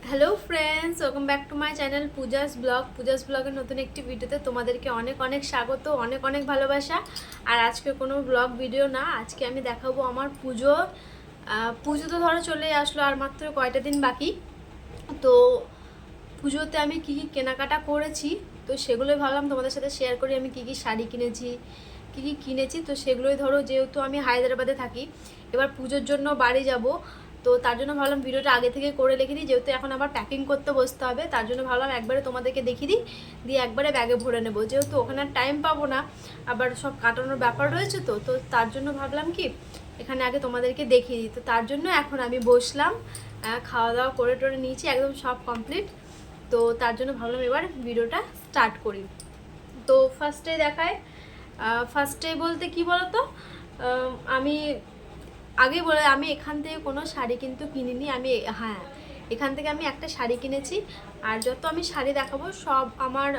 Hello friends, welcome back to my channel Puja's ব্লগের নতুন একটি ভিডিওতে তোমাদেরকে অনেক অনেক স্বাগত, অনেক অনেক ভালোবাসা। আর আজকে কোনো ব্লগ ভিডিও না, আজকে আমি দেখাবো আমার পুজো তো ধরো চলেই আসলো, আর মাত্র কয়টা দিন বাকি। তো পুজোতে আমি কী কী কেনাকাটা করেছি তো সেগুলোই ভাবলাম তোমাদের সাথে শেয়ার করি। আমি কী কী শাড়ি কিনেছি তো সেগুলোই ধরো, যেহেতু আমি হায়দ্রাবাদে থাকি, এবার পুজোর জন্য বাড়ি যাব, তো তার জন্য ভাবলাম ভিডিওটা আগে থেকে করে রেখে দিই, যেহেতু এখন আবার প্যাকিং করতে বসতে হবে। তার জন্য ভাবলাম একবারে তোমাদেরকে দেখিয়ে দিই, দিয়ে একবারে ব্যাগে ভরে নেবো, যেহেতু ওখানে আর টাইম পাবো না, আবার সব কাটানোর ব্যাপার রয়েছে। তো তো তার জন্য ভাবলাম কি এখানে আগে তোমাদেরকে দেখিয়ে দিই। তো তার জন্য এখন আমি বসলাম, খাওয়া দাওয়া করে টোরে নিয়েছি, একদম সব কমপ্লিট। তো তার জন্য ভাবলাম এবার ভিডিওটা স্টার্ট করি। তো ফার্স্টে বলতে কি বলতো, আমি আগেই বলে আমি এখান থেকে কোনো শাড়ি কিন্তু কিনিনি। হ্যাঁ, এখান থেকে আমি একটা শাড়ি কিনেছি, আর যত আমি শাড়ি দেখাবো সব আমার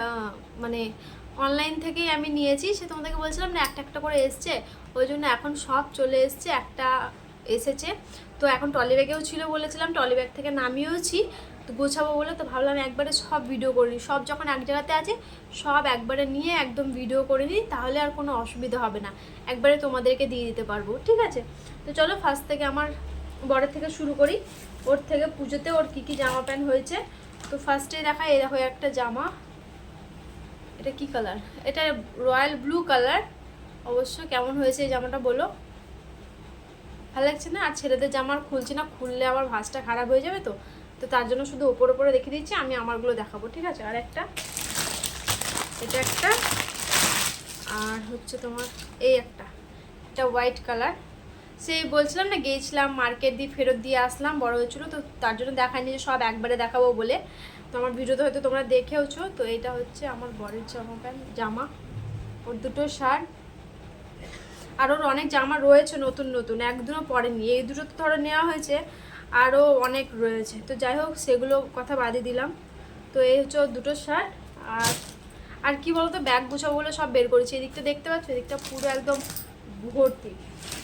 মানে অনলাইন থেকেই আমি নিয়েছি। সে তোমাদেরকে বলছিলাম না, একটা একটা করে এসছে, ওই জন্য এখন সব চলে এসছে, একটা এসেছে। তো এখন ট্রলি ব্যাগেও ছিল, বলেছিলাম ট্রলি ব্যাগ থেকে নামিয়েওছি, তো গোছাবো বলে তো ভাবলাম একবারে সব ভিডিও করে নিই, সব যখন এক জায়গাতে আছে সব একবারে নিয়ে একদম ভিডিও করে নিই, তাহলে আর কোনো অসুবিধা হবে না, একবারে তোমাদেরকে দিয়ে দিতে পারবো, ঠিক আছে। তো চলো ফার্স্ট থেকে আমার বরের থেকে শুরু করি, ওর থেকে পুজোতে ওর কী কী জামা প্যান্ট হয়েছে। তো ফার্স্টেই দেখায়, এই দেখো একটা জামা, এটা কি কালার, এটা রয়্যাল ব্লু কালার। অবশ্য কেমন হয়েছে এই জামাটা বলো, ভালো লাগছে না? আর ছেলেদের জামার খুলছি না, খুললে আবার ভাঁজটা খারাপ হয়ে যাবে। তো তো তার জন্য শুধু ওপরে দেখিয়ে দিচ্ছি, আমি আমারগুলো দেখাবো, ঠিক আছে। আর একটা, এটা একটা, আর হচ্ছে তোমার এই একটা, এটা হোয়াইট কালার। সেই বলছিলাম না, গিয়েছিলাম মার্কেট দিয়ে ফেরত দিয়ে আসলাম, বড় হয়েছিল, তো তার জন্য দেখায়নি যে সব একবারে দেখাবো বলে। তো আমার ভিডিওতে হয়তো তোমরা দেখেওছো। তো এটা হচ্ছে আমার বরের জামা, ওর দুটো শার্ট, আর ওর অনেক জামা রয়েছে নতুন নতুন, একদিনও পরেনি, এই দুটো তো ধরো নেওয়া হয়েছে, আরও অনেক রয়েছে। তো যাই হোক, সেগুলো কথা বাদই দিলাম। তো এই হচ্ছে ওর দুটো শার্ট। আর আর কি বলতো, ব্যাগ গুছাবো বলে সব বের করেছি, এদিকটা দেখতে পাচ্ছ, এদিকটা পুরো একদম ভর্তি।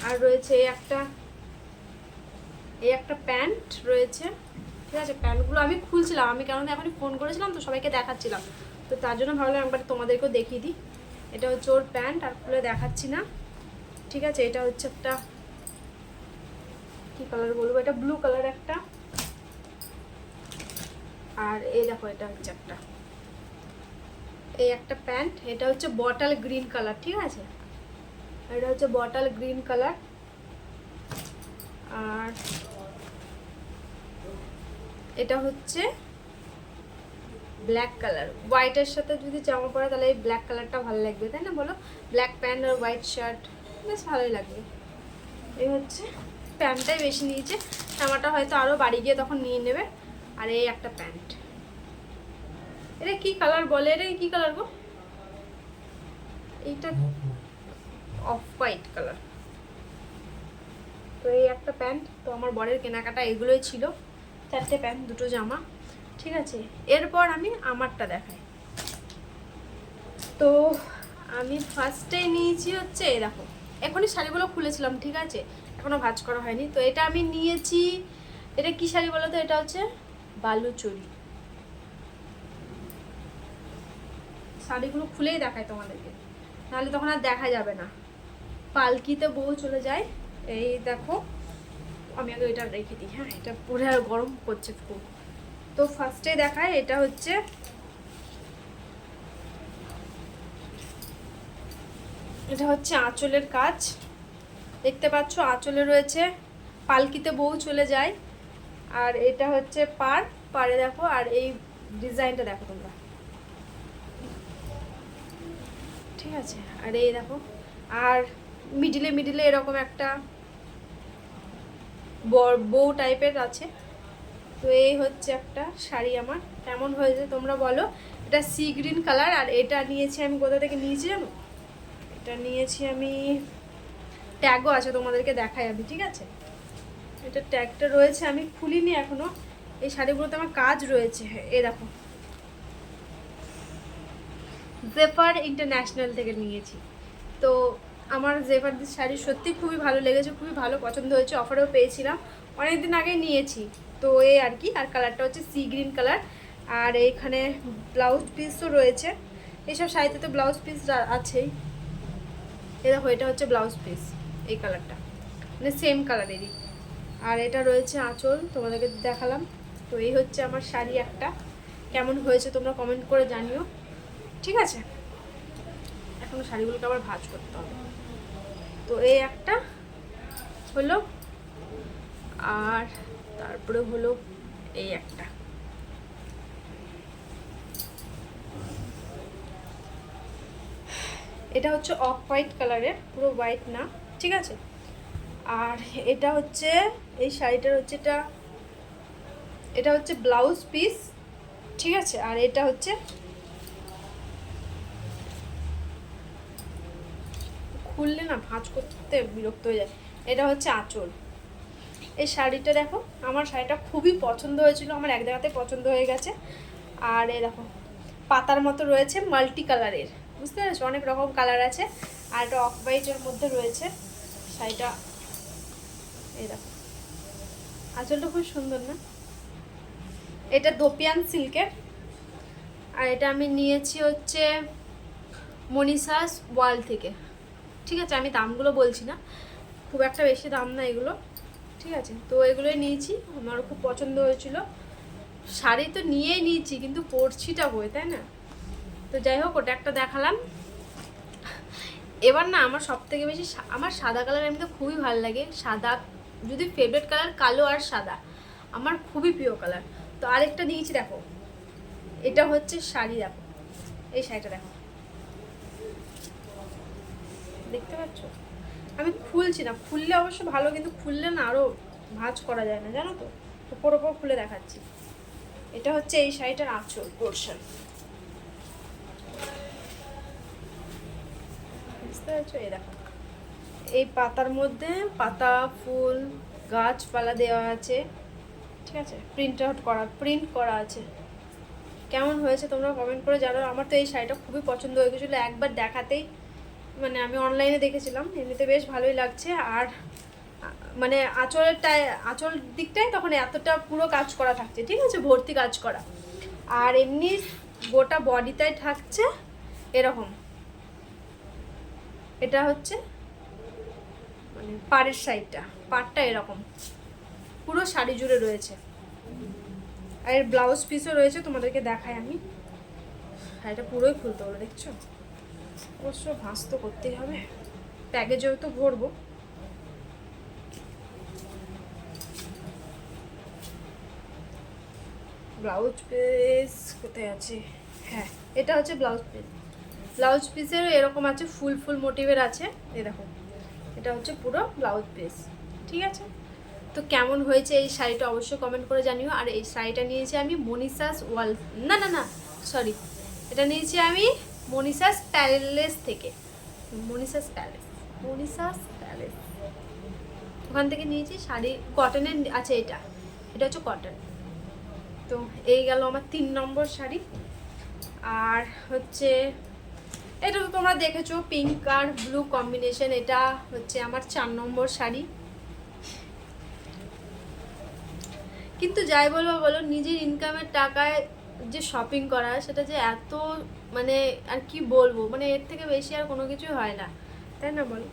আর রয়েছে এই একটা প্যান্ট রয়েছে, ঠিক আছে। প্যান্টগুলো আমি খুলছিলাম, আমি কেন এখনই ফোন করেছিলাম, তো সবাইকে দেখাচ্ছিলাম, তো তার জন্য ভাবলাম একবার তোমাদেরকেও দেখিয়ে দিই। এটা হচ্ছে ওর প্যান্ট, আর খুলে দেখাচ্ছি না, ঠিক আছে। এটা হচ্ছে একটা, কি কালার বলবো, এটা ব্লু কালার একটা। আর এই দেখো, এটা হচ্ছে একটা, এই একটা প্যান্ট, এটা হচ্ছে বটল গ্রিন কালার, ঠিক আছে। এটা হচ্ছে বটল গ্রিন কালার। আর এটা হচ্ছে ব্ল্যাক কালার, হোয়াইটের সাথে যদি জামা পরে তাহলে এই ব্ল্যাক কালারটা ভালো লাগবে, তাই না বলো? ব্ল্যাক প্যান্ট আর হোয়াইট শার্ট বেশ ভালোই লাগবে। এই হচ্ছে, প্যান্টটাই বেশি নিয়েছে, জামাটা হয়তো আরও বাড়ি গিয়ে তখন নিয়ে নেবে। আর এই একটা প্যান্ট, এটা কি কালার বলে, এটা কি কালার গো, এইটা অফ হোয়াইট কালার। তো এই একটা প্যান্ট। তো আমার বরের কেনাকাটা এগুলোই ছিল, চারটে প্যান্ট, দুটো জামা, ঠিক আছে। এরপর আমি আমারটা দেখাই। তো আমি ফার্স্টেই নিয়েছি হচ্ছে, এই দেখো, এখনই শাড়িগুলো খুলেছিলাম, ঠিক আছে, এখনও ভাঁজ করা হয়নি। তো এটা আমি নিয়েছি, এটা কি শাড়ি বলো তো, এটা হচ্ছে বালুচরি। শাড়িগুলো খুলেই দেখায় তোমাদেরকে, নাহলে তখন আর দেখা যাবে না, পালকিতে বউ চলে যায়। এই দেখো, আমি আগে এটা রেখে দিই, হ্যাঁ, এটা পরে আর গরম করছে খুব। তো ফার্স্টে দেখায়, এটা হচ্ছে, এটা হচ্ছে আঁচলের কাজ, দেখতে পাচ্ছ আঁচলে রয়েছে পালকিতে বউ চলে যায়। আর এটা হচ্ছে পাড়ে দেখো, আর এই ডিজাইনটা দেখো তোমরা, ঠিক আছে। আর এই দেখো, আর মিডিলে এরকম একটা বউ টাইপের আছে। তো এই হচ্ছে একটা শাড়ি আমার, কেমন হয়েছে তোমরা বলো। এটা সি গ্রিন কালার। আর এটা নিয়েছি আমি, কোথা থেকে নিয়েছি জানো, এটা নিয়েছি আমি, ট্যাগও আছে, তোমাদেরকে দেখাই আমি, ঠিক আছে। এটা ট্যাগটা রয়েছে, আমি খুলিনি এখনো। এই শাড়িগুলোতে আমার কাজ রয়েছে, এ দেখো, জেফার ইন্টারন্যাশনাল থেকে নিয়েছি। তো আমার জেফার শাড়ি সত্যি খুবই ভালো লেগেছে, খুবই ভালো পছন্দ হয়েছে, অফারেও পেয়েছিলাম, অনেকদিন আগে নিয়েছি। তো এই আর কি। আর কালারটা হচ্ছে সি গ্রিন কালার। আর এইখানে ব্লাউজ পিসও রয়েছে। এইসব শাড়িতে তো ব্লাউজ পিস আছেই। এই দেখো, এটা হচ্ছে ব্লাউজ পিস, এই কালারটা মানে সেম কালারেরই। আর এটা রয়েছে আঁচল, তোমাদেরকে দেখালাম। তো এই হচ্ছে আমার শাড়ি একটা। কেমন হয়েছে তোমরা কমেন্ট করে জানিও, ঠিক আছে? এখনো শাড়িগুলোকে আবার ভাঁজ করতে হবে। তো এই একটা হলো, আর তারপরে হলো এই একটা। এটা হচ্ছে অফ হোয়াইট কালারের, পুরো হোয়াইট না, ঠিক আছে? আর এটা হচ্ছে এই শাড়িটার হচ্ছে এটা হচ্ছে ব্লাউজ পিস, ঠিক আছে? আর এটা হচ্ছে খুললে না ভাঁজ করতে বিরক্ত হয়ে যায়। এটা হচ্ছে আঁচল। এই শাড়িটা দেখো, আমার শাড়িটা খুবই পছন্দ হয়েছিল, আমার এক জায়গাতে পছন্দ হয়ে গেছে। আর এই দেখো পাতার মতো রয়েছে, মাল্টি কালারের, বুঝতে পেরেছো? অনেক রকম কালার আছে। আর এটা অফ হোয়াইটের মধ্যে রয়েছে শাড়িটা। এই দেখো আঁচলটা খুব সুন্দর না? এটা দোপিয়ান সিল্কের। আর এটা আমি নিয়েছি হচ্ছে মনীষাস ওয়াল থেকে, ঠিক আছে? আমি দামগুলো বলছি না, খুব একটা বেশি দাম না এগুলো, ঠিক আছে? তো এগুলোই নিয়েছি, আমার খুব পছন্দ হয়েছিল। শাড়ি তো নিয়েই নিয়েছি, কিন্তু পরছিটা বই, তাই না? তো যাই হোক, ওটা একটা দেখালাম। এবার না আমার সব থেকে বেশি আমার সাদা কালার এমনিতে খুবই ভালো লাগে। সাদা যদি ফেভারিট কালার, কালো আর সাদা আমার খুবই প্রিয় কালার। তো আরেকটা নিয়েছি, দেখো এটা হচ্ছে শাড়ি, দেখো এই শাড়িটা দেখো, দেখতে পাচ্ছ? আমি খুলছি না, খুললে অবশ্য ভালো, কিন্তু খুললে না আরও ভাঁজ করা যায় না, জানো তো? ওপর ওপর খুলে দেখাচ্ছি। এটা হচ্ছে এই শাড়িটার আঁচল পোর্শন, বুঝতে পারছো? এই দেখো, এই পাতার মধ্যে পাতা, ফুল, গাছপালা দেওয়া আছে, ঠিক আছে? প্রিন্ট করা আছে। কেমন হয়েছে তোমরা কমেন্ট করে জানো। আমার তো এই শাড়িটা খুবই পছন্দ হয়ে গেছিলো একবার দেখাতেই, মানে আমি অনলাইনে দেখেছিলাম, এমনিতে বেশ ভালোই লাগছে। আর মানে আঁচল দিকটাই তখন এতটা পুরো কাজ করা থাকছে, ঠিক আছে? ভর্তি কাজ করা। আর এমনি গোটা বডিটাই থাকছে এরকম। এটা হচ্ছে মানে পাড়ের সাইডটা, পাড়টা এরকম পুরো শাড়ি জুড়ে রয়েছে। আর এর ব্লাউজ পিসও রয়েছে, তোমাদেরকে দেখাই আমি। শাড়িটা পুরোই খুলতে হলো, দেখছো? অবশ্য ভাঁজ তো করতেই হবে, প্যাকেজেও তো ভরবো। ব্লাউজ পিস কোথায় আছে? হ্যাঁ, এটা হচ্ছে ব্লাউজ পিস। ব্লাউজ পিসের এরকম আছে, ফুল ফুল মোটিভের আছে, এই দেখো এটা হচ্ছে পুরো ব্লাউজ পিস, ঠিক আছে? তো কেমন হয়েছে এই শাড়িটা অবশ্যই কমেন্ট করে জানিও। আর এই শাড়িটা নিয়েছি আমি মনীষাস ওয়াল, না সরি, এটা নিয়েছি আমি মনীষাস প্যালেস থেকে। মনীষাস প্যালেস ওখান থেকে নিয়েছি শাড়ি, কটনের আছে। এটা হচ্ছে কটন। তো এই গেল আমার 3 নম্বর শাড়ি। আর হচ্ছে এটা তো তোমরা দেখেছো, পিঙ্ক আর ব্লু কম্বিনেশন। এটা হচ্ছে আমার 4 নম্বর শাড়ি। কিন্তু যাই বলবো বলো, নিজের ইনকামের টাকায় যে শপিং করা, সেটা যে এত মানে আর কি বলবো, মানে এর থেকে বেশি আর কোনো কিছু হয় না, তাই না বলো?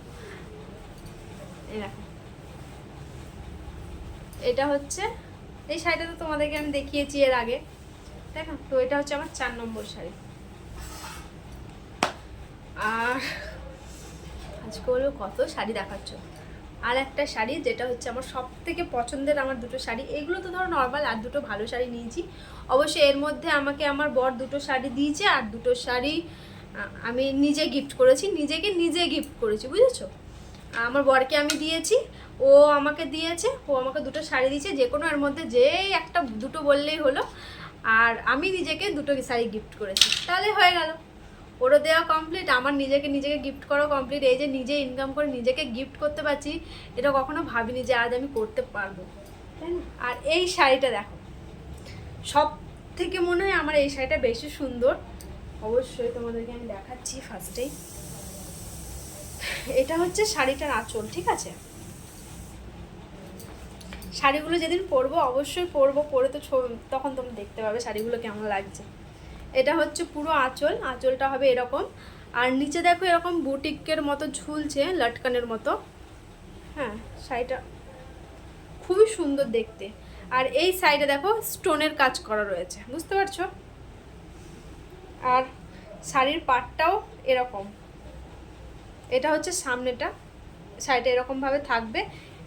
এরকম এটা হচ্ছে এই শাড়িটা তো তোমাদেরকে আমি দেখিয়েছি এর আগে, তাই না? তো এটা হচ্ছে আমার 4 নম্বর শাড়ি। আর আজকে বলবো কত শাড়ি দেখাচ্ছ। আর একটা শাড়ি যেটা হচ্ছে আমার সব থেকে পছন্দের, আমার দুটো শাড়ি, এগুলো তো ধরো নর্মাল, আর দুটো ভালো শাড়ি নিয়েছি। অবশ্যই এর মধ্যে আমাকে আমার বর দুটো শাড়ি দিয়েছে, আর দুটো শাড়ি আমি নিজে গিফট করেছি, নিজে গিফট করেছি, বুঝেছো? আমার বরকে আমি দিয়েছি, ও আমাকে দিয়েছে, ও আমাকে দুটো শাড়ি দিয়েছে, যে কোনো এর মধ্যে যে একটা দুটো বললেই হলো। আর আমি নিজেকে দুটো শাড়ি গিফট করেছি, তাহলে হয়ে গেল। ওরও দেওয়া কমপ্লিট, আমার নিজেকে গিফট করা কমপ্লিট। এই যে নিজে ইনকাম করে নিজেকে গিফট করতে পারছি, এটা কখনো ভাবিনি যে আজ আমি করতে পারবো, তাই না? আর এই শাড়িটা দেখো, সব থেকে মনে হয় আমার এই শাড়িটা বেশি সুন্দর। অবশ্যই তোমাদেরকে আমি দেখাচ্ছি ফার্স্টেই। এটা হচ্ছে শাড়িটার আঁচল, ঠিক আছে? শাড়িগুলো যেদিন পরবো অবশ্যই পরবো, পরে তো তখন তোমরা দেখতে পাবে শাড়িগুলো কেমন লাগছে। এটা হচ্ছে পুরো আঁচল, আঁচলটা হবে এরকম, আর নিচে দেখো এরকম বুটিকের মতো ঝুলছে লটকানের মতো। হ্যাঁ, শাড়িটা খুবই সুন্দর দেখতে। আর এই সাইডে দেখো স্টোনের কাজ করা রয়েছে, বুঝতে পারছো? আর শাড়ির পাটটাও এরকম, এটা হচ্ছে সামনেটা, শাড়িটা এরকমভাবে থাকবে।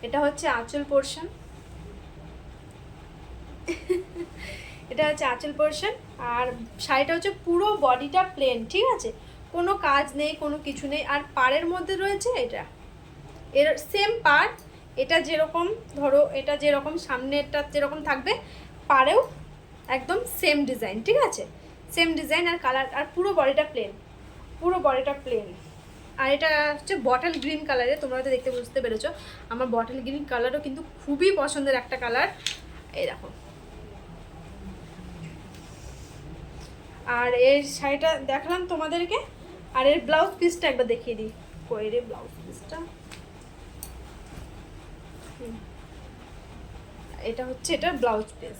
এটা হচ্ছে আঁচল পোর্শন, এটা হচ্ছে আঁচল পোর্শন। আর শাড়িটা হচ্ছে পুরো বডিটা প্লেন, ঠিক আছে, কোনো কাজ নেই, কোনো কিছু নেই। আর পাড়ের মধ্যে রয়েছে এটা, এর সেম পাড়, এটা যেরকম ধরো, এটা যেরকম সামনেটা যেরকম থাকবে, পাড়েও একদম সেম ডিজাইন, ঠিক আছে, সেম ডিজাইন আর কালার। আর পুরো বডিটা প্লেন, পুরো বডিটা প্লেন। আর এটা হচ্ছে বটল গ্রিন কালারে, তোমরা হয়তো দেখতে বুঝতে পেরেছো। আমার বটল গ্রিন কালারও কিন্তু খুবই পছন্দের একটা কালার, এই দেখো। আর এই শাড়িটা দেখালাম তোমাদেরকে। আর এর ব্লাউজ পিসটা একবার দেখিয়ে দিই, কই রে ব্লাউজ পিসটা, এটা হচ্ছে এটা ব্লাউজ পিস,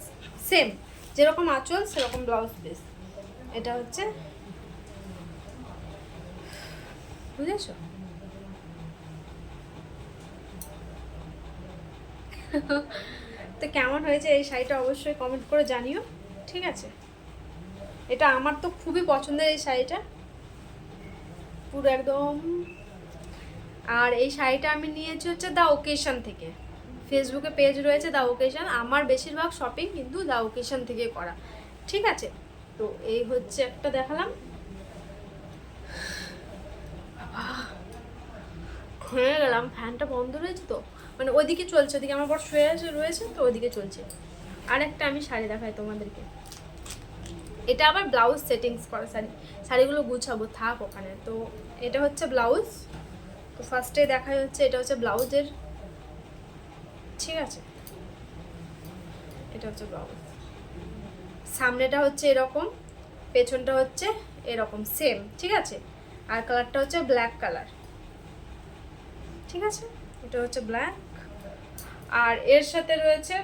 সেম যেরকম আঁচল সেরকম ব্লাউজ পিস। এটা হচ্ছে, বুঝেছো? তো কেমন হয়েছে এই শাড়িটা অবশ্যই কমেন্ট করে জানিও, ঠিক আছে? এটা আমার তো খুবই পছন্দের এই শাড়িটা, পুরো একদম। আর এই শাড়িটা আমি নিয়েছি হচ্ছে দ্য ওকেশন থেকে, ফেসবুকে পেজ রয়েছে দ্য ওকেশন, আমার বেশিরভাগ শপিং কিন্তু দ্য ওকেশন থেকে করা, ঠিক আছে? তো এই হচ্ছে একটা দেখালাম। হয়ে গেলাম, ফ্যানটা বন্ধ রয়েছে তো, মানে ওইদিকে চলছে, ওদিকে আমার বর শুয়ে রয়েছে তো ওইদিকে চলছে। আর একটা আমি শাড়ি দেখাই তোমাদেরকে, এটা আবার ব্লাউজ সেটিংস করা শাড়ি, শাড়িগুলো গুছাবো থাক ওখানে। তো এটা হচ্ছে ব্লাউজ, তো ফার্স্টে দেখাই হচ্ছে এটা হচ্ছে ব্লাউজের, ঠিক আছে, এটা হচ্ছে ব্লাউজ। সামনেটা হচ্ছে এরকম, পেছনটা হচ্ছে এরকম সেম, ঠিক আছে। আর কালারটা হচ্ছে ব্ল্যাক কালার, ঠিক আছে, এটা হচ্ছে ব্ল্যাক। আর এর সাথে রয়েছে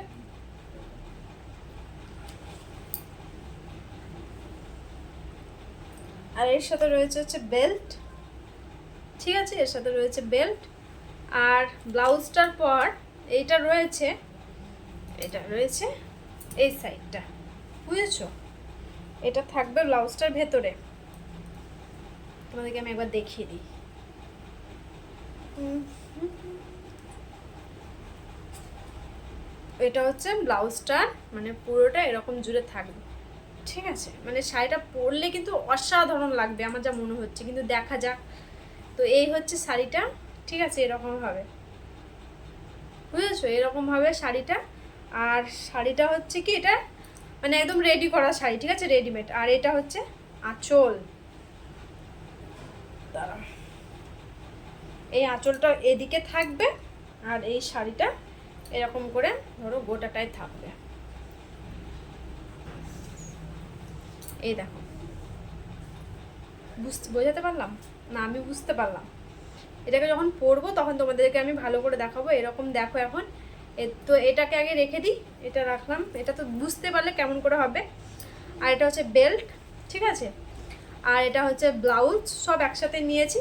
হচ্ছে বেল্ট, ঠিক আছে, এর সাথে রয়েছে বেল্ট। আর ব্লাউজটার পর এইটা রয়েছে, এটা রয়েছে এই সাইডটা, বুঝেছো? এটা থাকবে ব্লাউজটার ভেতরে, তোমাদেরকে আমি একবার দেখিয়ে দিই। এটা হচ্ছে ব্লাউজটা, মানে পুরোটা এরকম জুড়ে থাকবে, ঠিক আছে। মানে শাড়িটা পরলে কিন্তু অসাধারণ লাগবে আমার যা মনে হচ্ছে, কিন্তু দেখা যাক। তো এই হচ্ছে শাড়িটা, ঠিক আছে, এরকম হবে, বুঝেছো, এরকম হবে শাড়িটা। আর শাড়িটা হচ্ছে কি, এটা মানে একদম রেডি করা শাড়ি, ঠিক আছে, রেডিমেড। আর এটা হচ্ছে আঁচল, এই আঁচলটা এদিকে থাকবে, আর এই শাড়িটা এরকম করে ধরো গোটাটাই থাকবে, এই দেখো। বোঝাতে পারলাম না? আমি বুঝতে পারলাম। এটাকে যখন পরবো তখন তোমাদেরকে আমি ভালো করে দেখাবো। এরকম দেখো এখন, তো এটাকে আগে রেখে দিই, এটা রাখলাম, এটা তো বুঝতে পারলে কেমন করে হবে। আর এটা হচ্ছে বেল্ট, ঠিক আছে, আর এটা হচ্ছে ব্লাউজ, সব একসাথে নিয়েছি।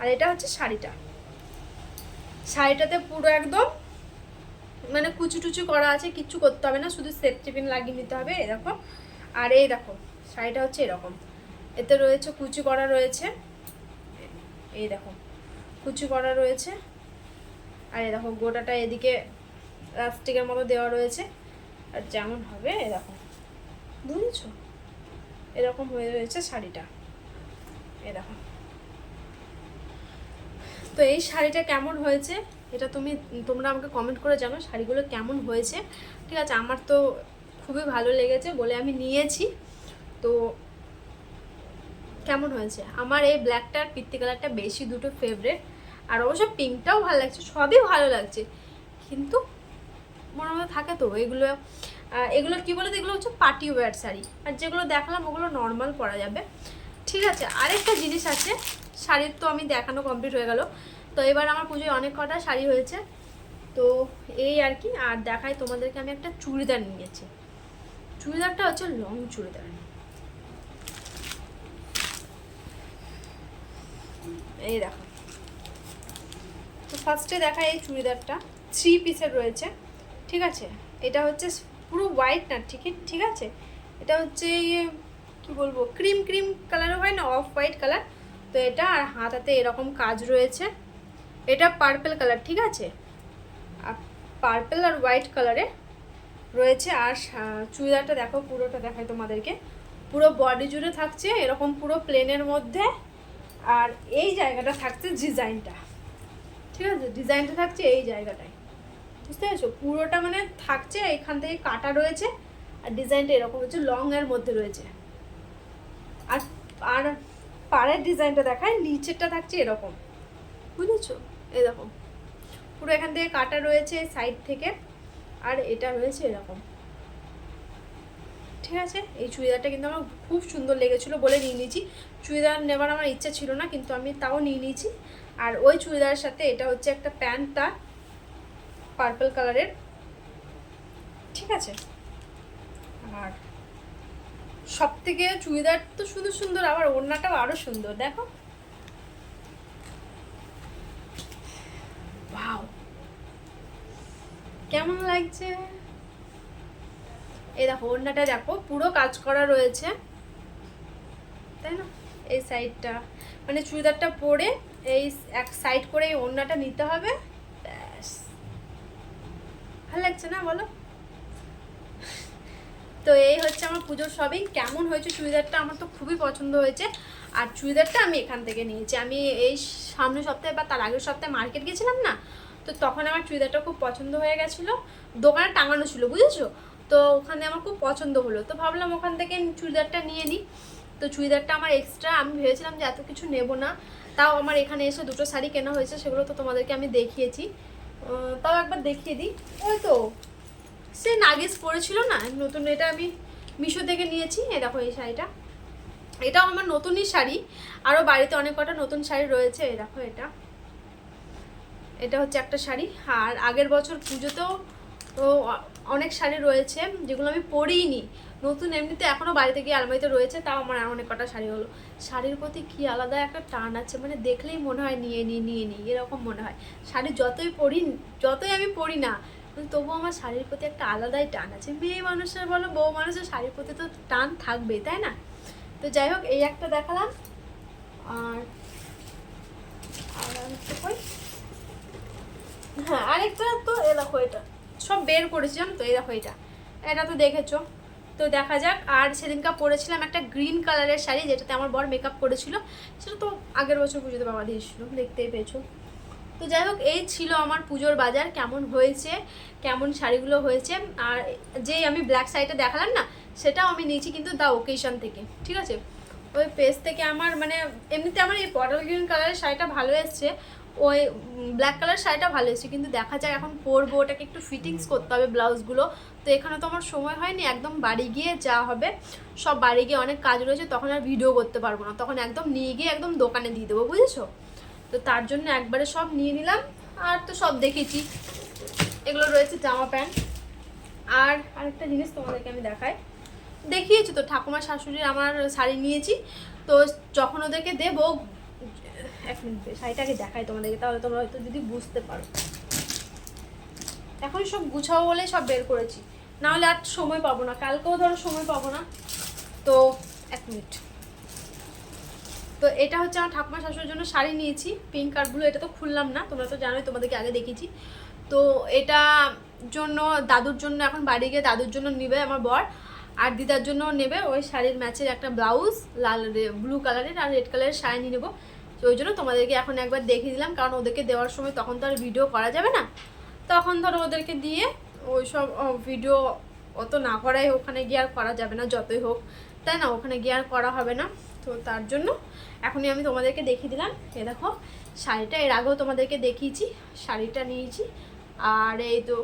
আর এটা হচ্ছে শাড়িটা, শাড়িটাতে পুরো একদম মানে কুচু টুচু করা আছে, কিচ্ছু করতে হবে না, শুধু সেফটি পিন লাগিয়ে নিতে হবে, এই দেখো। আর এই দেখো শাড়িটা হচ্ছে এরকম, এতে রয়েছে কুচি করা রয়েছে, এই দেখো কুচি করা রয়েছে। আর এই দেখো গোটাটা এদিকে প্লাস্টিকের মতো দেওয়া রয়েছে। আর যেমন হবে এই দেখো, বুঝেছো, এরকম হয়ে রয়েছে শাড়িটা, এই দেখো। তো এই শাড়িটা কেমন হয়েছে এটা তোমরা আমাকে কমেন্ট করে জানো, শাড়িগুলো কেমন হয়েছে, ঠিক আছে। আমার তো খুবই ভালো লেগেছে বলে আমি নিয়েছি। তো কেমন হয়েছে? আমার এই ব্ল্যাকটা আর পিত্তি কালারটা বেশি দুটো ফেভারিট। আর অবশ্য পিঙ্কটাও ভালো লাগছে, সবই ভালো লাগছে, কিন্তু মনে মনে থাকে তো এগুলো কি বলে, এগুলো হচ্ছে পার্টি ওয়্যার শাড়ি। আর যেগুলো দেখালাম ওগুলো নর্মাল পরা যাবে, ঠিক আছে। আরেকটা জিনিস আছে, শাড়ির তো আমি দেখানো কমপ্লিট হয়ে গেল। তো এবার আমার পুজোয় অনেক কটা শাড়ি হয়েছে, তো তো এই আর কি। আর দেখাই তোমাদেরকে, আমি একটা চুড়িদার নিয়েছি। চুড়িদারটা হচ্ছে লং চুড়িদার, এই দেখো। তো ফার্স্টে দেখা এই চুড়িদারটা 3 পিসের রয়েছে, ঠিক আছে। এটা হচ্ছে পুরো হোয়াইট না, ঠিক আছে। এটা হচ্ছে কি বলবো, ক্রিম ক্রিম কালারও হয় না, অফ হোয়াইট কালার। তো এটা আর হাতাতে এরকম কাজ রয়েছে। এটা পার্পল কালার, ঠিক আছে, আর পার্পল আর হোয়াইট কালারে রয়েছে। আর চুড়িদারটা দেখো, পুরোটা দেখাই তোমাদেরকে, পুরো বডি জুড়ে থাকছে এরকম পুরো প্লেনের মধ্যে। আর এই জায়গাটা থাকছে ডিজাইনটা, ঠিক আছে, ডিজাইনটা থাকছে এই জায়গাটায়, বুঝতে পেরেছো? পুরোটা মানে থাকছে এখান থেকে কাটা রয়েছে, আর ডিজাইনটা এরকম হচ্ছে লং এর মধ্যে রয়েছে। আর আর পাড়ের ডিজাইনটা দেখায়, নিচেরটা থাকছে এরকম, বুঝেছো? এই দেখো, পুরো এখান থেকে কাটা রয়েছে সাইড থেকে, আর এটা রয়েছে এরকম, ঠিক আছে। এই চুড়িদারটা কিন্তু আমার খুব সুন্দর লেগেছিলো বলে নিয়ে নিয়েছি। চুড়িদার নেবার আমার ইচ্ছা ছিল না, কিন্তু আমি তাও নিয়ে নিয়েছি। আর ওই চুড়িদারের সাথে এটা হচ্ছে একটা প্যান্টটা পার্পল কালারের, ঠিক আছে। আর সব থেকে চুড়িদার তো সুন্দর সুন্দর, আবার ওড়নাটাও আরো সুন্দর, দেখো। ওয়াও, কেমন লাগছে? এই দেখো ওড়নাটা দেখো, পুরো কাজ করা রয়েছে, তাই না? এই সাইডটা মানে চুড়িদারটা পরে এই এক সাইড করে এই ওড়নাটা নিতে হবে, ব্যাস। ভালো লাগছে না বলো? তো এই হচ্ছে আমার পুজোর শপিং। কেমন হয়েছে চুড়িদারটা? আমার তো খুবই পছন্দ হয়েছে। আর চুড়িদারটা আমি এখান থেকে নিয়েছি। আমি এই সামনের সপ্তাহে বা তার আগের সপ্তাহে মার্কেট গেছিলাম না, তো তখন আমার চুড়িদারটা খুব পছন্দ হয়ে গেছিলো, দোকানে টাঙানো ছিল, বুঝেছো? তো ওখানে আমার খুব পছন্দ হলো, তো ভাবলাম ওখান থেকে চুড়িদারটা নিয়ে নিই। তো চুড়িদারটা আমার এক্সট্রা, আমি ভেবেছিলাম যে এত কিছু নেব না, তাও আমার এখানে এসে 2টো শাড়ি কেনা হয়েছে, সেগুলো তো তোমাদেরকে আমি দেখিয়েছি। তাও একবার দেখিয়ে দিই। ওই তো সে নাগিস পরেছিল না নতুন, এটা আমি মিশো থেকে নিয়েছি। এই দেখো এই শাড়িটা, এটাও আমার নতুনই শাড়ি, আরও বাড়িতে অনেক কটা নতুন শাড়ি রয়েছে। এই দেখো এটা হচ্ছে একটা শাড়ি। আর আগের বছর পুজোতেও তো অনেক শাড়ি রয়েছে যেগুলো আমি পরিনি, নতুন এমনিতে এখনও বাড়িতে গিয়ে আলমারিতে রয়েছে, তাও আমার অনেক কটা শাড়ি হলো। শাড়ির প্রতি কি আলাদা একটা টান আছে, মানে দেখলেই মনে হয় নিয়ে নিই এরকম মনে হয়। শাড়ি যতই আমি পরি না, তবুও আমার শাড়ির প্রতি একটা আলাদাই টান আছে। মেয়ে মানুষের বলো বউ মানুষের শাড়ির প্রতি তো টান থাকবেই, তাই না? তো যাই হোক, এই একটা দেখালাম। আর হ্যাঁ আরেকটা তো এ দেখো, এটা সব বের করেছি জানো তো। এই দেখো এটা তো দেখেছো, তো দেখা যাক। আর সেদিনকা পরেছিলাম একটা গ্রিন কালারের শাড়ি, যেটাতে আমার বর মেকআপ করেছিল, সেটা তো আগের বছর পুজোতে বাবা দিয়েছিল, দেখতেই পেয়েছো। তো যাই হোক, এই ছিল আমার পুজোর বাজার। কেমন হয়েছে, কেমন শাড়িগুলো হয়েছে। আর যে আমি ব্ল্যাক শাড়িটা দেখালাম না, সেটাও আমি নিয়েছি কিন্তু দ্য ওকেশন থেকে, ঠিক আছে। ওই পেজ থেকে আমার মানে এমনিতে আমার এই বটল গ্রিন কালারের শাড়িটা ভালো এসছে, ওই ব্ল্যাক কালার শাড়িটা ভালো এসছে, কিন্তু দেখা যায় এখন পরবো, ওটাকে একটু ফিটিংস করতে হবে ব্লাউজগুলো। তো এখানে তো আমার সময় হয়নি, একদম বাড়ি গিয়ে যা হবে, সব বাড়ি গিয়ে অনেক কাজ রয়েছে, তখন আর ভিডিও করতে পারবো না, তখন একদম নিয়ে গিয়ে একদম দোকানে দিয়ে দেবো, বুঝেছো? তো তার জন্য একবারে সব নিয়ে নিলাম। আর তো সব দেখেছি, এগুলো রয়েছে জামা প্যান্ট। আর আরেকটা জিনিস তোমাদেরকে আমি দেখিয়েছি তো, ঠাকুমা শাশুড়ির আমার শাড়ি নিয়েছি। তো যখন ওদেরকে দেবো, এক মিনিট শাড়িটাকে দেখাই তোমাদেরকে, তাহলে তোমরা হয়তো যদি বুঝতে পারো। এখন সব গুছাবো বলে সব বের করেছি, নাহলে আর সময় পাবো না, কালকেও ধরো সময় পাবো না। তো এক মিনিট। তো এটা হচ্ছে আমার ঠাকুমা শাশুড়ির জন্য শাড়ি নিয়েছি, পিঙ্ক আর ব্লু। এটা তো খুললাম না, তোমরা তো জানোই, তোমাদেরকে আগে দেখিয়েছি। তো এটা জন্য দাদুর জন্য, এখন বাড়ি গিয়ে দাদুর জন্য নেবে আমার বর, আর দিদার জন্য নেবে ওই শাড়ির ম্যাচের একটা ব্লাউজ, ব্লু কালারের আর রেড কালারের শাড়ি নিয়ে নেবো। তো ওই জন্য তোমাদেরকে এখন একবার দেখিয়ে দিলাম, কারণ ওদেরকে দেওয়ার সময় তখন তো আর ভিডিও করা যাবে না, তখন ধরো ওদেরকে দিয়ে ওই সব ভিডিও অত না করাই, ওখানে গিয়ে আর করা যাবে না যতই হোক, তাই না? ওখানে গিয়ে আর করা হবে না। তো তার জন্য এখনই আমি তোমাদেরকে দেখিয়ে দিলাম। এ দেখো শাড়িটা, এর আগেও তোমাদেরকে দেখিয়েছি, শাড়িটা নিয়েছি। আর এই তো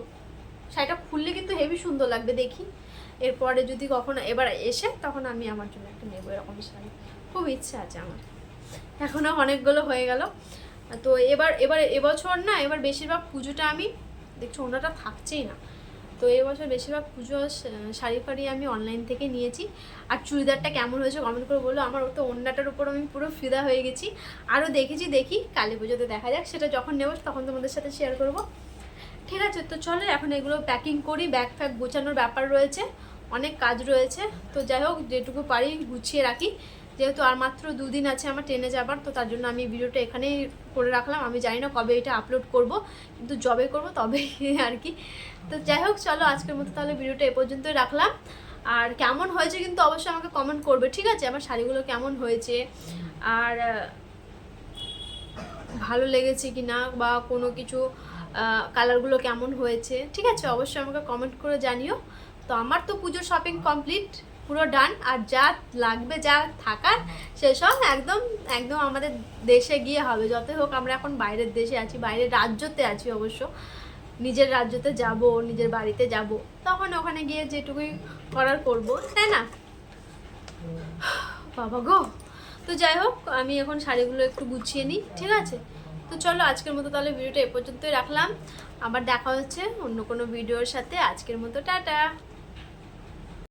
শাড়িটা খুললে কিন্তু হেভি সুন্দর লাগবে, দেখি এরপরে যদি কখনো এবার এসে, তখন আমি আমার জন্য একটা নেবো এরকম শাড়ি, খুব ইচ্ছা আছে আমার। এখনও অনেকগুলো হয়ে গেল। তো এবার এবছর না, এবার বেশিরভাগ পুজোটা আমি দেখছো ওনাটা থাকছেই না। তো এবছর বেশিরভাগ পুজো শাড়ি ফাড়ি আমি অনলাইন থেকে নিয়েছি। আর চুড়িদারটা কেমন হয়েছে কমেন্ট করে বলো। আমার তো ওড়নাটার উপর আমি পুরো ফিদা হয়ে গেছি। আরও দেখি কালী পুজোতে দেখা যাক, সেটা যখন নেবো তখন তোমাদের সাথে শেয়ার করব। ঠিক আছে, তো চলো এখন এগুলো প্যাকিং করি, ব্যাগ ফ্যাগ গোছানোর ব্যাপার রয়েছে, অনেক কাজ রয়েছে। তো যাই হোক যেটুকু পারি গুছিয়ে রাখি, যেহেতু আর মাত্র 2 দিন আছে আমার ট্রেনে যাবার। তো তার জন্য আমি ভিডিওটা এখানেই করে রাখলাম। আমি জানি না কবে এটা আপলোড করব, কিন্তু যবে করব তবে আর কি। তো যাই হোক চলো আজকের মতো তাহলে ভিডিওটা এ পর্যন্তই রাখলাম। আর কেমন হয়েছে কিন্তু অবশ্যই আমাকে কমেন্ট করবে, ঠিক আছে, আমার শাড়িগুলো কেমন হয়েছে, আর ভালো লেগেছে কি না, বা কোনো কিছু কালারগুলো কেমন হয়েছে, ঠিক আছে, অবশ্যই আমাকে কমেন্ট করে জানিও। তো আমার তো পুজোর শপিং কমপ্লিট, পুরো ডান। আর যা লাগবে, যা থাকার, সেসব একদম একদম আমাদের দেশে গিয়ে হবে। যতই হোক আমরা এখন বাইরের দেশে আছি, বাইরের রাজ্যতে আছি অবশ্য। নিজের রাজ্যতে যাব, নিজের বাড়িতে যাব, তখন ওখানে গিয়ে যেটুকুই করার করব, তাই না বাবা গো। তো যাই হোক আমি এখন শাড়িগুলো একটু গুছিয়ে নিই, ঠিক আছে। তো চলো আজকের মতো তাহলে ভিডিওটা এ পর্যন্তই রাখলাম। আবার দেখা হচ্ছে অন্য কোনো ভিডিওর সাথে। আজকের মতো টাটা।